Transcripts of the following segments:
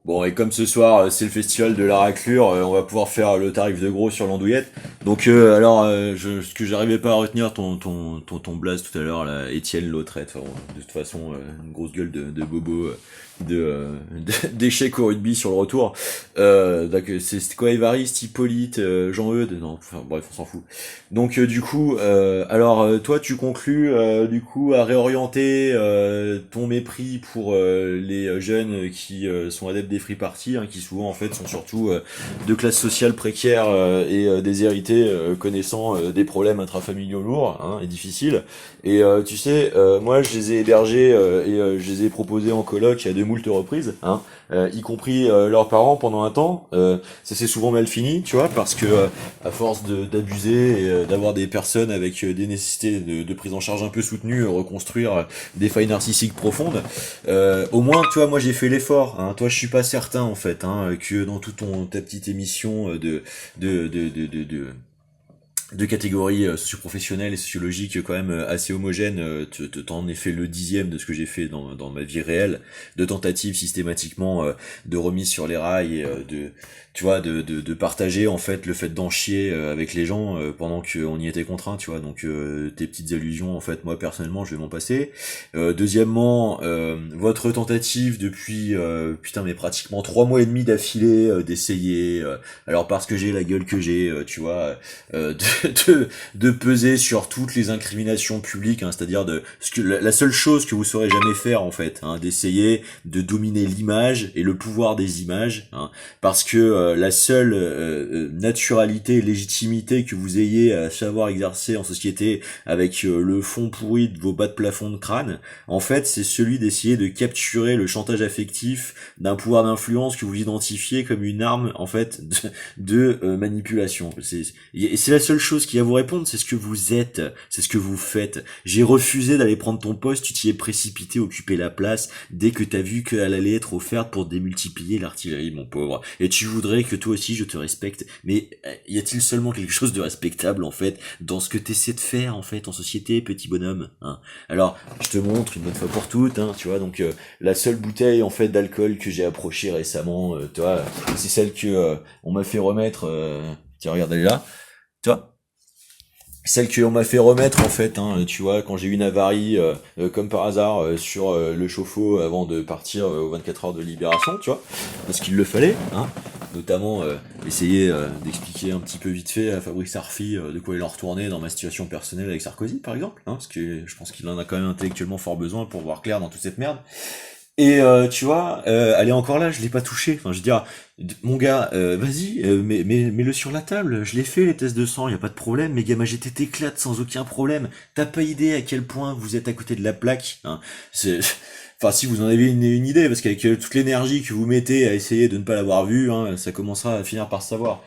Bon, et comme ce soir, c'est le festival de la raclure, on va pouvoir faire le tarif de gros sur l'andouillette. Donc, ce que j'arrivais pas à retenir ton blaze tout à l'heure, là, Étienne Lautrette, enfin, de toute façon, une grosse gueule de bobo, d'échec au rugby sur le retour. Donc, c'était quoi, Évariste, Hippolyte, Jean-Eudes, non, enfin, bref, on s'en fout. Donc, toi, tu conclus, du coup, à réorienter ton mépris pour les jeunes qui sont adeptes des free parties, hein, qui souvent en fait sont surtout de classe sociale précaire et déshérités, connaissant des problèmes intrafamiliaux lourds, hein, et difficiles. Et tu sais, moi je les ai hébergés je les ai proposés en coloc à de moultes reprises, hein, y compris leurs parents pendant un temps. Ça s'est souvent mal fini, tu vois, parce que à force d'abuser et d'avoir des personnes avec des nécessités de prise en charge un peu soutenues, reconstruire des failles narcissiques profondes. Au moins, tu vois, moi j'ai fait l'effort. Hein. Toi, je suis pas certain en fait que dans toute ta petite émission de de de de, de de catégories socioprofessionnelles et sociologiques quand même assez homogènes, t'en ai fait le dixième de ce que j'ai fait dans ma vie réelle, de tentatives systématiquement de remise sur les rails et tu vois, de partager en fait le fait d'en chier avec les gens pendant qu'on y était contraint, tu vois. Donc tes petites allusions, en fait, moi personnellement, je vais m'en passer. Deuxièmement, votre tentative depuis putain mais pratiquement 3 mois et demi d'affilée d'essayer, alors parce que j'ai la gueule que j'ai, tu vois, de peser sur toutes les incriminations publiques, hein, c'est-à-dire de ce que la seule chose que vous saurez jamais faire en fait, hein, d'essayer de dominer l'image et le pouvoir des images, hein, parce que la seule naturalité et légitimité que vous ayez à savoir exercer en société avec le fond pourri de vos bas de plafond de crâne, en fait, c'est celui d'essayer de capturer le chantage affectif d'un pouvoir d'influence que vous identifiez comme une arme en fait de manipulation. Et c'est la seule chose qui a à vous répondre, c'est ce que vous êtes, c'est ce que vous faites. J'ai refusé d'aller prendre ton poste, tu t'y es précipité, occuper la place, dès que t'as vu qu'elle allait être offerte pour démultiplier l'artillerie, mon pauvre. Et tu voudrais que toi aussi je te respecte, mais y a-t-il seulement quelque chose de respectable, en fait, dans ce que t'essaies de faire, en fait, en société, petit bonhomme, hein? Alors, je te montre une bonne fois pour toutes, hein, tu vois, donc la seule bouteille, en fait, d'alcool que j'ai approchée récemment, tu vois, c'est celle que on m'a fait remettre, tiens, regarde, elle est là, tu vois, celle qu'on m'a fait remettre en fait, hein, tu vois, quand j'ai eu une avarie comme par hasard sur le chauffe-eau avant de partir aux 24 heures de libération, tu vois, parce qu'il le fallait, hein, notamment essayer d'expliquer un petit peu vite fait à Fabrice Arfi de quoi il en retournait dans ma situation personnelle avec Sarkozy par exemple, hein, parce que je pense qu'il en a quand même intellectuellement fort besoin pour voir clair dans toute cette merde. Et tu vois, elle est encore là, je l'ai pas touché. Enfin, je veux dire, mon gars, vas-y, mets-le sur la table. Je l'ai fait les tests de sang, y a pas de problème. Mes gamma GT t'éclate sans aucun problème. T'as pas idée à quel point vous êtes à côté de la plaque. Hein. C'est, enfin, si vous en avez une idée, parce qu'avec toute l'énergie que vous mettez à essayer de ne pas l'avoir vu, hein, ça commencera à finir par se savoir.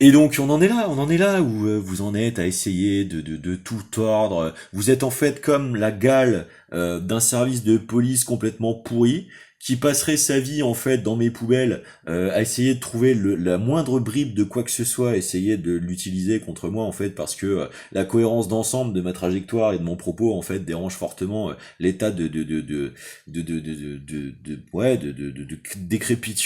Et donc on en est là où vous en êtes à essayer de tout tordre. Vous êtes en fait comme la gale d'un service de police complètement pourri qui passerait sa vie en fait dans mes poubelles à essayer de trouver la moindre bribe de quoi que ce soit, essayer de l'utiliser contre moi en fait parce que la cohérence d'ensemble de ma trajectoire et de mon propos en fait dérange fortement l'état de décrépitude